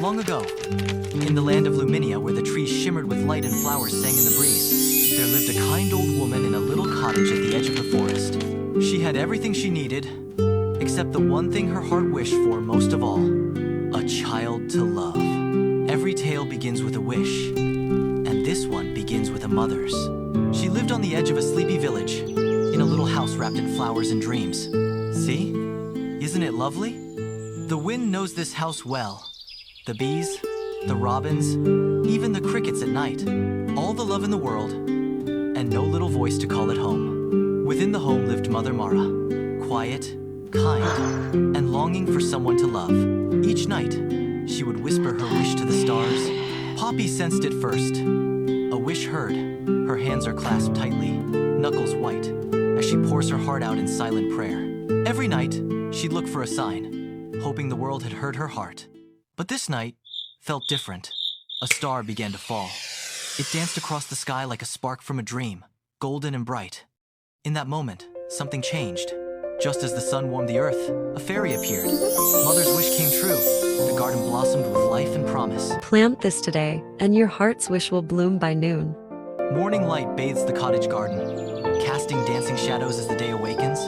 Long ago, in the land of Luminia where the trees shimmered with light and flowers sang in the breeze, there lived a kind old woman in a little cottage at the edge of the forest. She had everything she needed, except the one thing her heart wished for most of all, a child to love. Every tale begins with a wish, and this one begins with a mother's. She lived on the edge of a sleepy village, in a little house wrapped in flowers and dreams. See? Isn't it lovely? The wind knows this house well. The bees, the robins, even the crickets at night. All the love in the world, and no little voice to call it home. Within the home lived Mother Mara, quiet, kind, and longing for someone to love. Each night, she would whisper her wish to the stars. Poppy sensed it first. A wish heard, her hands are clasped tightly, knuckles white, as she pours her heart out in silent prayer. Every night, she'd look for a sign, hoping the world had heard her heart. But this night felt different. A star began to fall. It danced across the sky like a spark from a dream, golden and bright. In that moment, something changed. Just as the sun warmed the earth, a fairy appeared. Mother's wish came true. The garden blossomed with life and promise. Plant this today, and your heart's wish will bloom by noon. Morning light bathes the cottage garden, casting dancing shadows as the day awakens.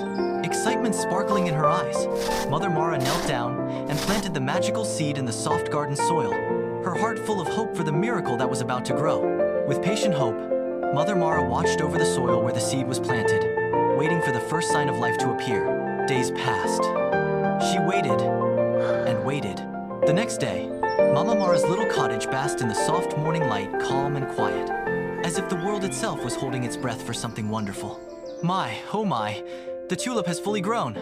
Excitement sparkling in her eyes, Mother Mara knelt down and planted the magical seed in the soft garden soil, her heart full of hope for the miracle that was about to grow. With patient hope, Mother Mara watched over the soil where the seed was planted, waiting for the first sign of life to appear. Days passed. She waited and waited. The next day, Mama Mara's little cottage basked in the soft morning light, calm and quiet, as if the world itself was holding its breath for something wonderful. My, oh my, the tulip has fully grown.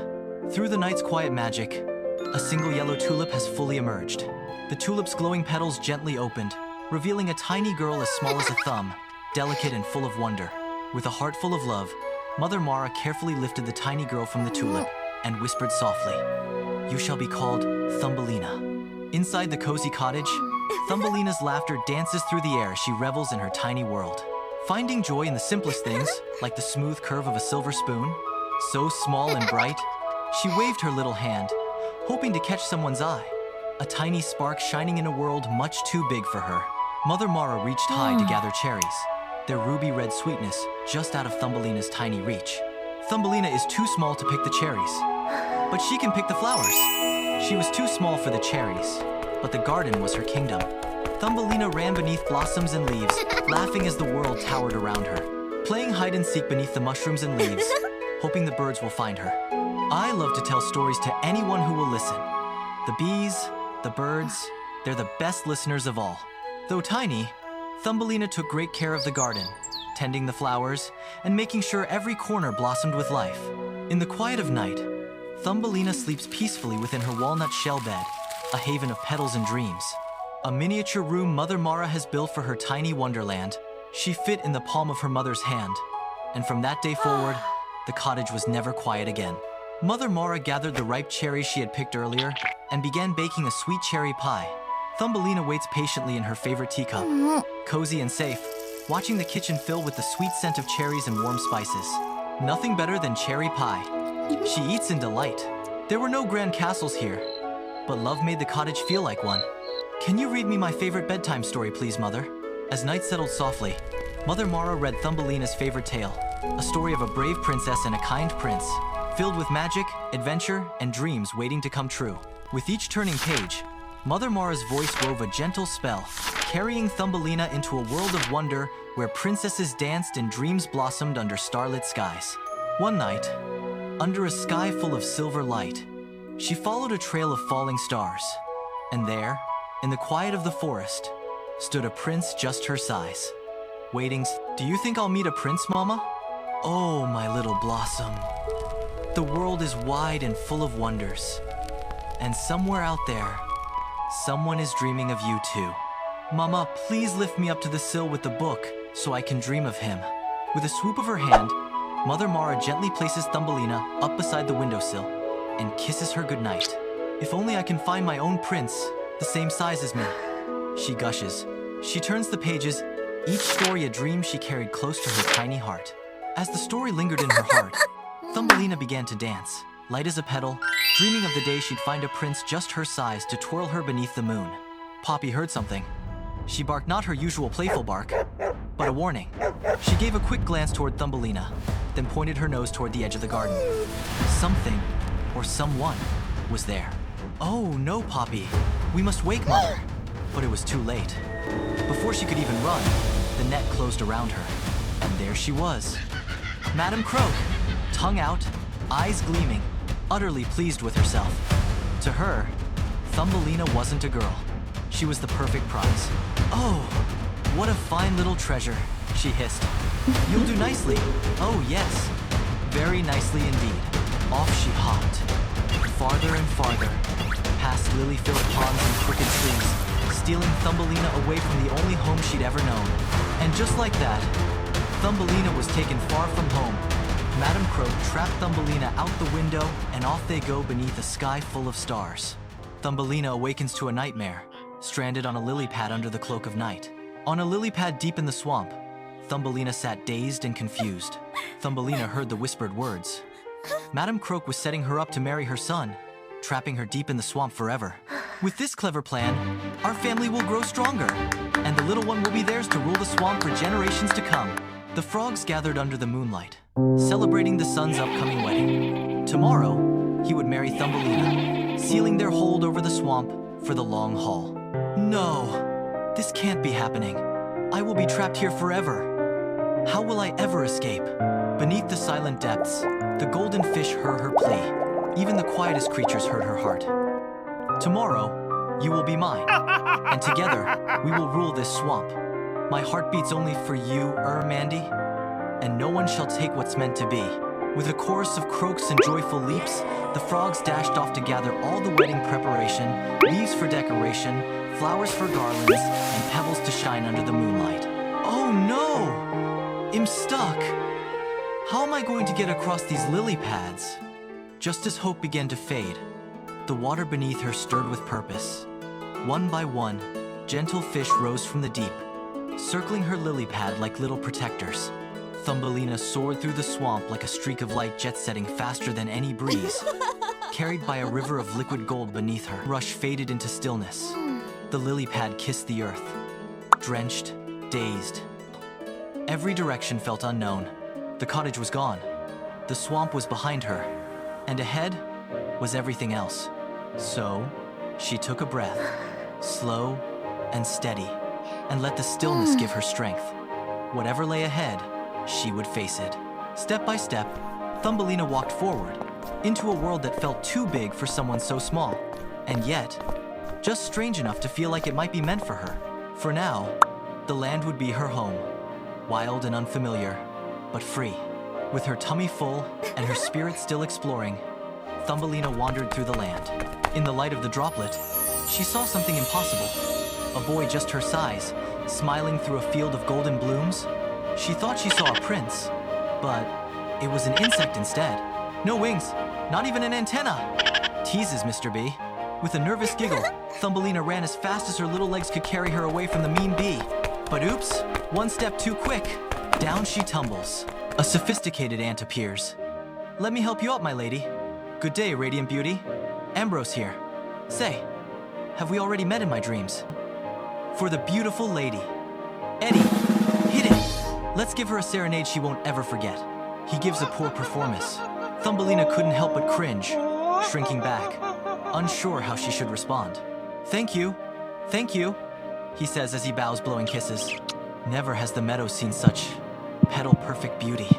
Through the night's quiet magic, a single yellow tulip has fully emerged. The tulip's glowing petals gently opened, revealing a tiny girl as small as a thumb, delicate and full of wonder. With a heart full of love, Mother Mara carefully lifted the tiny girl from the tulip and whispered softly, "You shall be called Thumbelina." Inside the cozy cottage, Thumbelina's laughter dances through the air as she revels in her tiny world. Finding joy in the simplest things, like the smooth curve of a silver spoon, so small and bright, she waved her little hand, hoping to catch someone's eye, a tiny spark shining in a world much too big for her. Mother Mara reached high to gather cherries, their ruby-red sweetness just out of Thumbelina's tiny reach. Thumbelina is too small to pick the cherries, but she can pick the flowers. She was too small for the cherries, but the garden was her kingdom. Thumbelina ran beneath blossoms and leaves, laughing as the world towered around her, playing hide-and-seek beneath the mushrooms and leaves, hoping the birds will find her. I love to tell stories to anyone who will listen. The bees, the birds, they're the best listeners of all. Though tiny, Thumbelina took great care of the garden, tending the flowers and making sure every corner blossomed with life. In the quiet of night, Thumbelina sleeps peacefully within her walnut shell bed, a haven of petals and dreams. A miniature room Mother Mara has built for her tiny wonderland. She fit in the palm of her mother's hand, and from that day forward, the cottage was never quiet again. Mother Mara gathered the ripe cherries she had picked earlier and began baking a sweet cherry pie. Thumbelina waits patiently in her favorite teacup, cozy and safe, watching the kitchen fill with the sweet scent of cherries and warm spices. Nothing better than cherry pie. She eats in delight. There were no grand castles here, but love made the cottage feel like one. Can you read me my favorite bedtime story, please, Mother? As night settled softly, Mother Mara read Thumbelina's favorite tale, a story of a brave princess and a kind prince, filled with magic, adventure, and dreams waiting to come true. With each turning page, Mother Mara's voice wove a gentle spell, carrying Thumbelina into a world of wonder where princesses danced and dreams blossomed under starlit skies. One night, under a sky full of silver light, she followed a trail of falling stars. And there, in the quiet of the forest, stood a prince just her size, waiting. Do you think I'll meet a prince, Mama? Oh, my little blossom. The world is wide and full of wonders. And somewhere out there, someone is dreaming of you too. Mama, please lift me up to the sill with the book so I can dream of him. With a swoop of her hand, Mother Mara gently places Thumbelina up beside the windowsill and kisses her goodnight. If only I can find my own prince, the same size as me. She gushes. She turns the pages, each story a dream she carried close to her tiny heart. As the story lingered in her heart, Thumbelina began to dance, light as a petal, dreaming of the day she'd find a prince just her size to twirl her beneath the moon. Poppy heard something. She barked not her usual playful bark, but a warning. She gave a quick glance toward Thumbelina, then pointed her nose toward the edge of the garden. Something, or someone, was there. Oh no, Poppy. We must wake Mother. But it was too late. Before she could even run, the net closed around her. And there she was. Madam Croak, tongue out, eyes gleaming, utterly pleased with herself. To her, Thumbelina wasn't a girl. She was the perfect prize. Oh, what a fine little treasure, she hissed. You'll do nicely. Oh yes, very nicely indeed. Off she hopped, farther and farther, past lily-filled ponds and crooked trees, stealing Thumbelina away from the only home she'd ever known. And just like that, Thumbelina was taken far from home. Madam Croak trapped Thumbelina out the window, and off they go beneath a sky full of stars. Thumbelina awakens to a nightmare, stranded on a lily pad under the cloak of night. On a lily pad deep in the swamp, Thumbelina sat dazed and confused. Thumbelina heard the whispered words. Madam Croak was setting her up to marry her son, trapping her deep in the swamp forever. With this clever plan, our family will grow stronger, and the little one will be theirs to rule the swamp for generations to come. The frogs gathered under the moonlight, celebrating the son's upcoming wedding. Tomorrow, he would marry Thumbelina, sealing their hold over the swamp for the long haul. No, this can't be happening. I will be trapped here forever. How will I ever escape? Beneath the silent depths, the golden fish heard her plea. Even the quietest creatures heard her heart. Tomorrow, you will be mine, and together, we will rule this swamp. My heart beats only for you, Mandy, and no one shall take what's meant to be. With a chorus of croaks and joyful leaps, the frogs dashed off to gather all the wedding preparation, leaves for decoration, flowers for garlands, and pebbles to shine under the moonlight. Oh no! I'm stuck! How am I going to get across these lily pads? Just as hope began to fade, the water beneath her stirred with purpose. One by one, gentle fish rose from the deep, circling her lily pad like little protectors. Thumbelina soared through the swamp like a streak of light jet-setting faster than any breeze. Carried by a river of liquid gold beneath her, rush faded into stillness. The lily pad kissed the earth, drenched, dazed. Every direction felt unknown. The cottage was gone. The swamp was behind her, and ahead was everything else. So, she took a breath, slow and steady, and let the stillness give her strength. Whatever lay ahead, she would face it. Step by step, Thumbelina walked forward, into a world that felt too big for someone so small, and yet, just strange enough to feel like it might be meant for her. For now, the land would be her home, wild and unfamiliar, but free. With her tummy full and her spirit still exploring, Thumbelina wandered through the land. In the light of the droplet, she saw something impossible. A boy just her size, smiling through a field of golden blooms. She thought she saw a prince, but it was an insect instead. No wings, not even an antenna. Teases, Mr. B. With a nervous giggle, Thumbelina ran as fast as her little legs could carry her away from the mean bee. But oops, one step too quick. Down she tumbles. A sophisticated ant appears. Let me help you up, my lady. Good day, Radiant Beauty. Ambrose here. Say, have we already met in my dreams? For the beautiful lady. Eddie, hit it. Let's give her a serenade she won't ever forget. He gives a poor performance. Thumbelina couldn't help but cringe, shrinking back, unsure how she should respond. Thank you, he says as he bows, blowing kisses. Never has the meadow seen such petal-perfect beauty,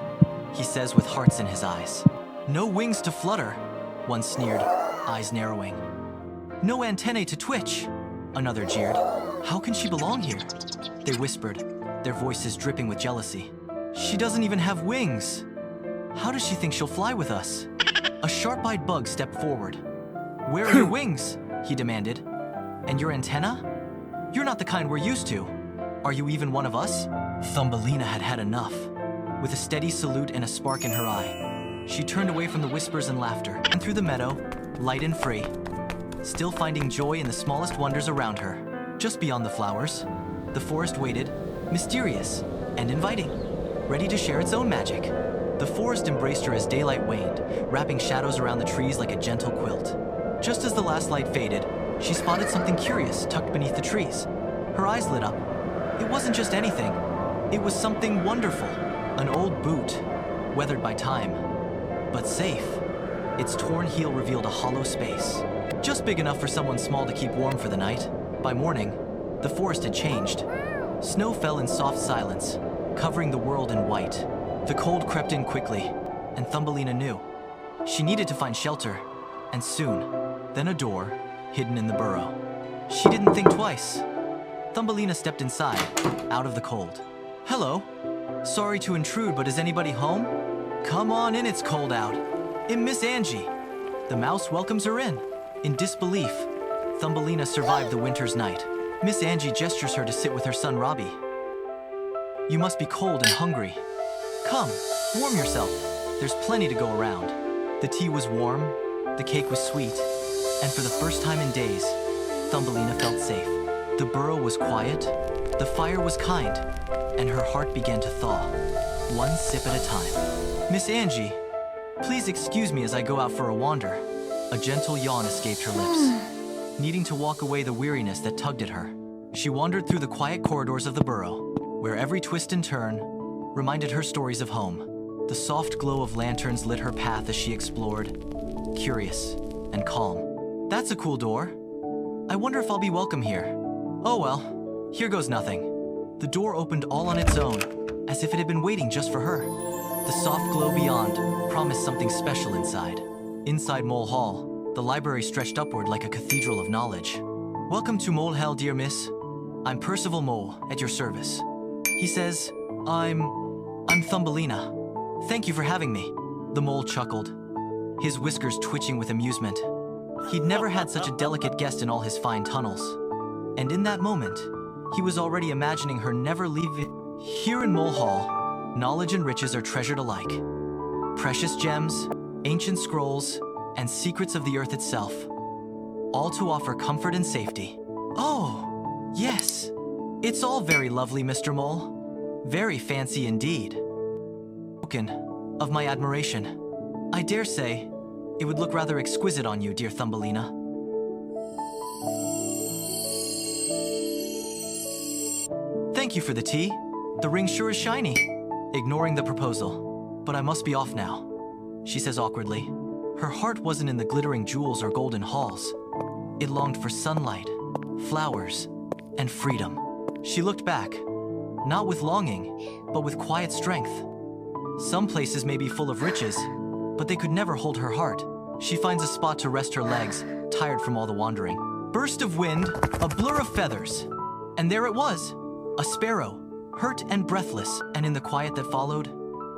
he says with hearts in his eyes. No wings to flutter, one sneered, eyes narrowing. No antennae to twitch, another jeered. How can she belong here? They whispered, their voices dripping with jealousy. She doesn't even have wings. How does she think she'll fly with us? A sharp-eyed bug stepped forward. Where are your wings? He demanded. And your antenna? You're not the kind we're used to. Are you even one of us? Thumbelina had had enough. With a steady salute and a spark in her eye, she turned away from the whispers and laughter, and through the meadow, light and free, still finding joy in the smallest wonders around her. Just beyond the flowers, the forest waited, mysterious and inviting, ready to share its own magic. The forest embraced her as daylight waned, wrapping shadows around the trees like a gentle quilt. Just as the last light faded, she spotted something curious tucked beneath the trees. Her eyes lit up. It wasn't just anything. It was something wonderful. An old boot, weathered by time, but safe. Its torn heel revealed a hollow space, just big enough for someone small to keep warm for the night. By morning, the forest had changed. Snow fell in soft silence, covering the world in white. The cold crept in quickly, and Thumbelina knew. She needed to find shelter, and soon. Then a door, hidden in the burrow. She didn't think twice. Thumbelina stepped inside, out of the cold. Hello. Sorry to intrude, but is anybody home? Come on in, it's cold out. I'm Miss Angie. The mouse welcomes her in. In disbelief, Thumbelina survived the winter's night. Miss Angie gestures her to sit with her son Robbie. You must be cold and hungry. Come, warm yourself. There's plenty to go around. The tea was warm, the cake was sweet, and for the first time in days, Thumbelina felt safe. The burrow was quiet, the fire was kind, and her heart began to thaw, one sip at a time. Miss Angie, please excuse me as I go out for a wander. A gentle yawn escaped her lips, needing to walk away the weariness that tugged at her. She wandered through the quiet corridors of the burrow, where every twist and turn reminded her stories of home. The soft glow of lanterns lit her path as she explored, curious and calm. That's a cool door. I wonder if I'll be welcome here. Oh well, here goes nothing. The door opened all on its own, as if it had been waiting just for her. The soft glow beyond promised something special inside. Inside Mole Hall, the library stretched upward like a cathedral of knowledge. Welcome to Mole Hall, dear miss. I'm Percival Mole, at your service. He says, I'm Thumbelina. Thank you for having me. The mole chuckled, his whiskers twitching with amusement. He'd never had such a delicate guest in all his fine tunnels. And in that moment, he was already imagining her never leaving. Here in Mole Hall, knowledge and riches are treasured alike. Precious gems, ancient scrolls, and secrets of the earth itself, all to offer comfort and safety. Oh, yes. It's all very lovely, Mr. Mole. Very fancy indeed. Token of my admiration. I dare say it would look rather exquisite on you, dear Thumbelina. Thank you for the tea. The ring sure is shiny. Ignoring the proposal. But I must be off now, she says awkwardly. Her heart wasn't in the glittering jewels or golden halls. It longed for sunlight, flowers, and freedom. She looked back, not with longing, but with quiet strength. Some places may be full of riches, but they could never hold her heart. She finds a spot to rest her legs, tired from all the wandering. Burst of wind, a blur of feathers. And there it was, a sparrow, hurt and breathless, and in the quiet that followed,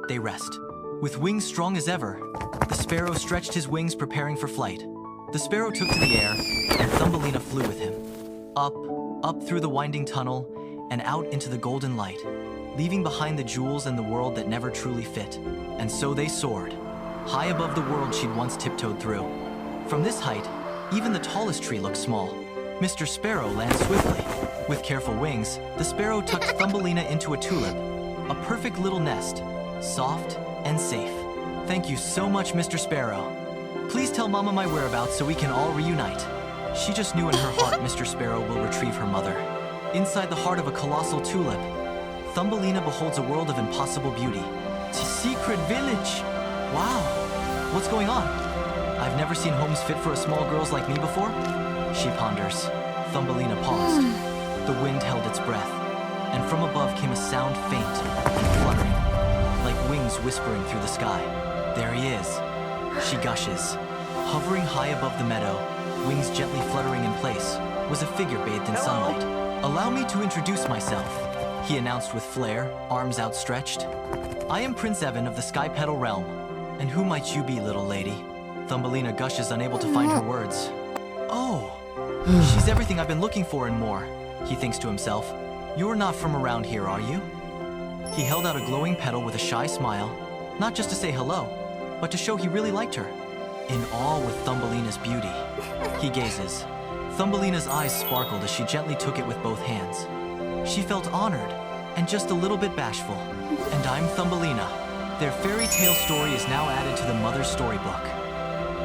they rest. With wings strong as ever, the sparrow stretched his wings preparing for flight. The sparrow took to the air, and Thumbelina flew with him. Up through the winding tunnel, and out into the golden light, leaving behind the jewels and the world that never truly fit. And so they soared, high above the world she'd once tiptoed through. From this height, even the tallest tree looked small. Mr. Sparrow landed swiftly. With careful wings, the sparrow tucked Thumbelina into a tulip, a perfect little nest, soft and safe. Thank you so much, Mr. Sparrow. Please tell Mama my whereabouts so we can all reunite. She just knew in her heart Mr. Sparrow will retrieve her mother. Inside the heart of a colossal tulip, Thumbelina beholds a world of impossible beauty. Secret village! Wow! What's going on? I've never seen homes fit for a small girls like me before. She ponders. Thumbelina paused. The wind held its breath, and from above came a sound faint and fluttering, like wings whispering through the sky. There he is, she gushes. Hovering high above the meadow, wings gently fluttering in place, was a figure bathed in sunlight. Allow me to introduce myself, he announced with flair, arms outstretched. I am Prince Evan of the Sky Petal Realm, and who might you be, little lady? Thumbelina gushes, unable to find her words. Oh, she's everything I've been looking for and more, he thinks to himself. You're not from around here, are you? He held out a glowing petal with a shy smile, not just to say hello, but to show he really liked her. In awe with Thumbelina's beauty, he gazes. Thumbelina's eyes sparkled as she gently took it with both hands. She felt honored and just a little bit bashful. And I'm Thumbelina. Their fairy tale story is now added to the mother's storybook.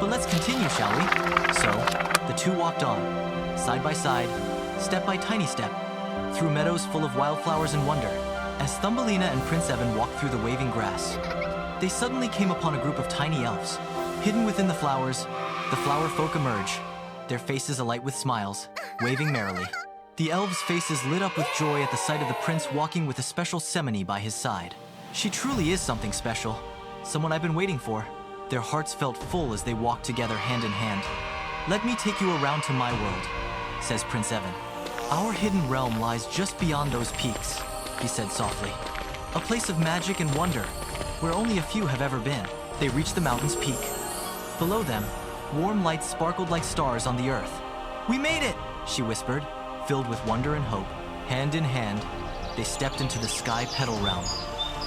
But let's continue, shall we? So, the two walked on, side by side, step by tiny step, through meadows full of wildflowers and wonder. As Thumbelina and Prince Evan walked through the waving grass, they suddenly came upon a group of tiny elves. Hidden within the flowers, the flower folk emerge, their faces alight with smiles, waving merrily. The elves' faces lit up with joy at the sight of the prince walking with a special Semele by his side. She truly is something special, someone I've been waiting for. Their hearts felt full as they walked together hand in hand. "Let me take you around to my world," says Prince Evan. "Our hidden realm lies just beyond those peaks," he said softly. "A place of magic and wonder, where only a few have ever been." They reached the mountain's peak. Below them, warm lights sparkled like stars on the earth. "We made it," she whispered, filled with wonder and hope. Hand in hand, they stepped into the Sky Petal Realm,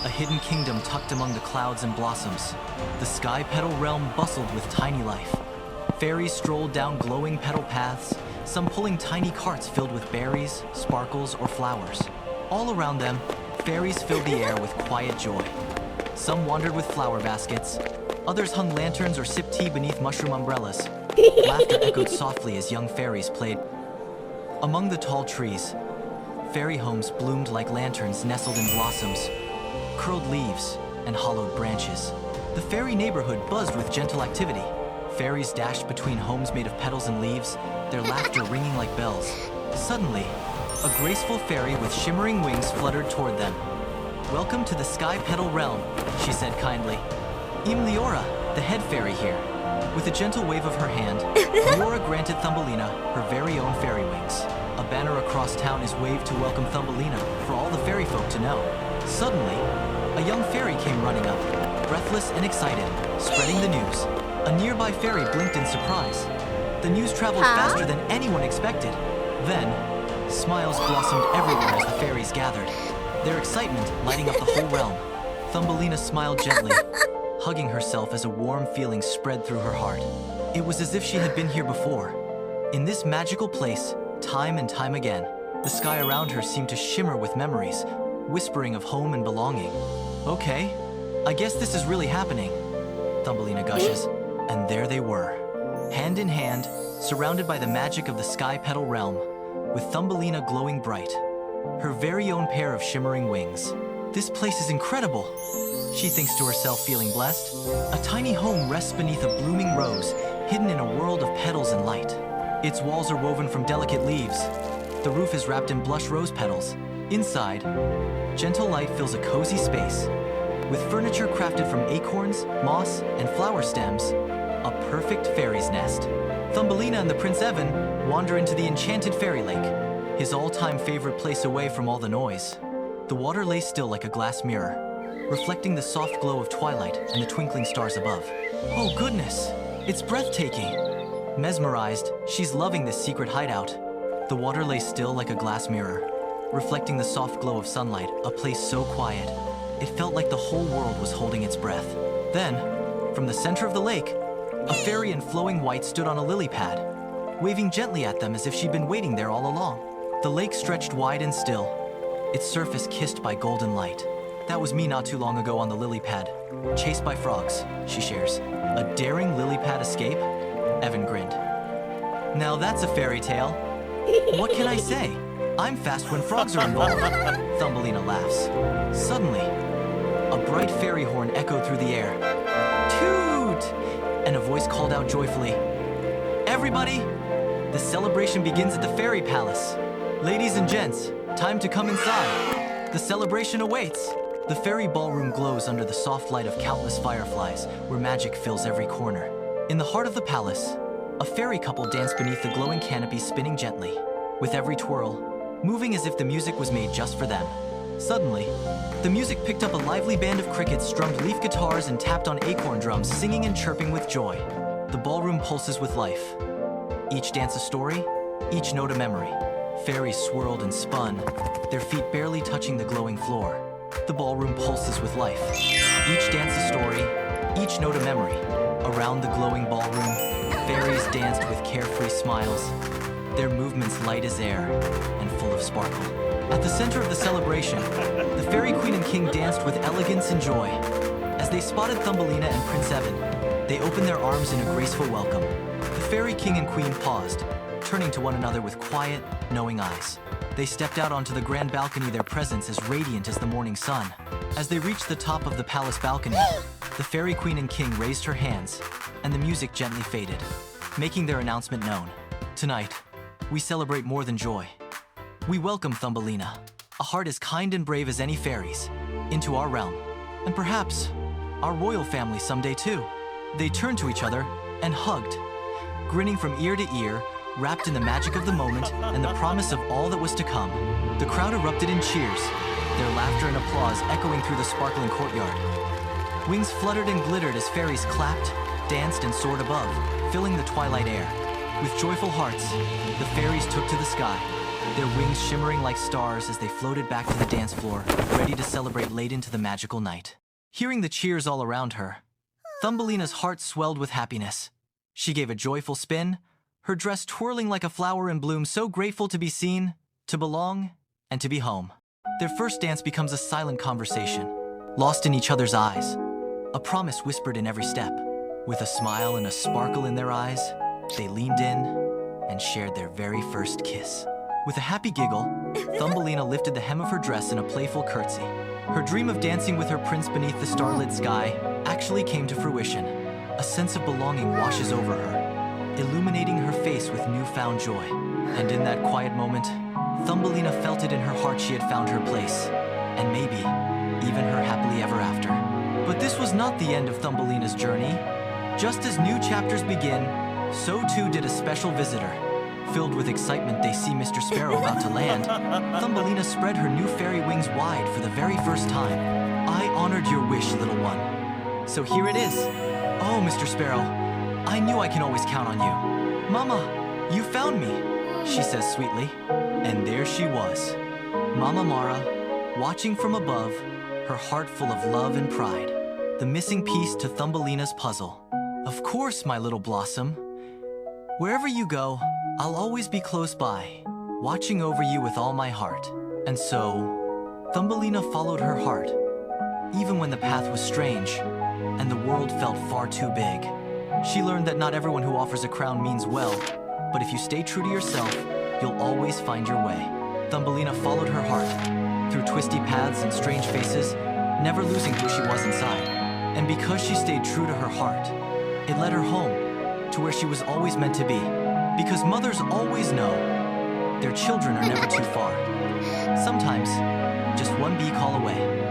a hidden kingdom tucked among the clouds and blossoms. The Sky Petal Realm bustled with tiny life. Fairies strolled down glowing petal paths, some pulling tiny carts filled with berries, sparkles, or flowers. All around them, fairies filled the air with quiet joy. Some wandered with flower baskets, others hung lanterns or sipped tea beneath mushroom umbrellas. Laughter echoed softly as young fairies played. Among the tall trees, fairy homes bloomed like lanterns nestled in blossoms, curled leaves, and hollowed branches. The fairy neighborhood buzzed with gentle activity. Fairies dashed between homes made of petals and leaves, their laughter ringing like bells. Suddenly, a graceful fairy with shimmering wings fluttered toward them. "Welcome to the Sky Petal Realm," she said kindly. "I'm Leora, the head fairy here." With a gentle wave of her hand, Leora granted Thumbelina her very own fairy wings. A banner across town is waved to welcome Thumbelina for all the fairy folk to know. Suddenly, a young fairy came running up, breathless and excited, spreading the news. A nearby fairy blinked in surprise. The news traveled faster than anyone expected. Then, smiles blossomed everywhere as the fairies gathered, their excitement lighting up the whole realm. Thumbelina smiled gently, hugging herself as a warm feeling spread through her heart. It was as if she had been here before. In this magical place, time and time again, the sky around her seemed to shimmer with memories, whispering of home and belonging. "Okay, I guess this is really happening," Thumbelina gushes. And there they were, hand in hand, surrounded by the magic of the Sky Petal Realm, with Thumbelina glowing bright, her very own pair of shimmering wings. "This place is incredible," she thinks to herself, feeling blessed. A tiny home rests beneath a blooming rose, hidden in a world of petals and light. Its walls are woven from delicate leaves. The roof is wrapped in blush rose petals. Inside, gentle light fills a cozy space, with furniture crafted from acorns, moss, and flower stems, a perfect fairy's nest. Thumbelina and the Prince Evan wander into the enchanted fairy lake, his all-time favorite place away from all the noise. The water lay still like a glass mirror, reflecting the soft glow of twilight and the twinkling stars above. "Oh goodness, it's breathtaking." Mesmerized, she's loving this secret hideout. The water lay still like a glass mirror, reflecting the soft glow of sunlight, a place so quiet, it felt like the whole world was holding its breath. Then, from the center of the lake, a fairy in flowing white stood on a lily pad, waving gently at them as if she'd been waiting there all along. The lake stretched wide and still, its surface kissed by golden light. "That was me not too long ago on the lily pad, chased by frogs," she shares. "A daring lily pad escape?" Evan grinned. "Now that's a fairy tale. What can I say? I'm fast when frogs are involved." Thumbelina laughs. Suddenly, a bright fairy horn echoed through the air. "Toot!" And a voice called out joyfully, "Everybody, the celebration begins at the fairy palace. Ladies and gents, time to come inside. The celebration awaits." The fairy ballroom glows under the soft light of countless fireflies, where magic fills every corner. In the heart of the palace, a fairy couple dance beneath the glowing canopy, spinning gently, with every twirl, moving as if the music was made just for them. Suddenly, the music picked up a lively band of crickets, strummed leaf guitars, and tapped on acorn drums, singing and chirping with joy. The ballroom pulses with life. Each dance a story, each note a memory. Fairies swirled and spun, their feet barely touching the glowing floor. The ballroom pulses with life. Each dance a story, each note a memory. Around the glowing ballroom, fairies danced with carefree smiles, their movements light as air and full of sparkle. At the center of the celebration, the fairy queen and king danced with elegance and joy. As they spotted Thumbelina and Prince Evan, they opened their arms in a graceful welcome. The fairy king and queen paused, turning to one another with quiet, knowing eyes. They stepped out onto the grand balcony, their presence as radiant as the morning sun. As they reached the top of the palace balcony, the fairy queen and king raised her hands, and the music gently faded, making their announcement known. Tonight, we celebrate more than joy. We welcome Thumbelina, a heart as kind and brave as any fairies, into our realm, and perhaps our royal family someday too. They turned to each other and hugged, grinning from ear to ear, wrapped in the magic of the moment and the promise of all that was to come. The crowd erupted in cheers, their laughter and applause echoing through the sparkling courtyard. Wings fluttered and glittered as fairies clapped, danced, and soared above, filling the twilight air. With joyful hearts, the fairies took to the sky, their wings shimmering like stars as they floated back to the dance floor, ready to celebrate late into the magical night. Hearing the cheers all around her, Thumbelina's heart swelled with happiness. She gave a joyful spin, her dress twirling like a flower in bloom, so grateful to be seen, to belong, and to be home. Their first dance becomes a silent conversation, lost in each other's eyes, a promise whispered in every step. With a smile and a sparkle in their eyes, they leaned in and shared their very first kiss. With a happy giggle, Thumbelina lifted the hem of her dress in a playful curtsy. Her dream of dancing with her prince beneath the starlit sky actually came to fruition. A sense of belonging washes over her, illuminating her face with newfound joy. And in that quiet moment, Thumbelina felt it in her heart she had found her place, and maybe even her happily ever after. But this was not the end of Thumbelina's journey. Just as new chapters begin, so too did a special visitor. Filled with excitement, they see Mr. Sparrow about to land. Thumbelina spread her new fairy wings wide for the very first time. I honored your wish, little one. So here it is. Oh, Mr. Sparrow, I knew I can always count on you. Mama, you found me, she says sweetly. And there she was, Mama Mara, watching from above, her heart full of love and pride. The missing piece to Thumbelina's puzzle. Of course, my little blossom. Wherever you go, I'll always be close by, watching over you with all my heart. And so, Thumbelina followed her heart, even when the path was strange and the world felt far too big. She learned that not everyone who offers a crown means well, but if you stay true to yourself, you'll always find your way. Thumbelina followed her heart, through twisty paths and strange faces, never losing who she was inside. And because she stayed true to her heart, it led her home, to where she was always meant to be. Because mothers always know their children are never too far. Sometimes, just one bee call away.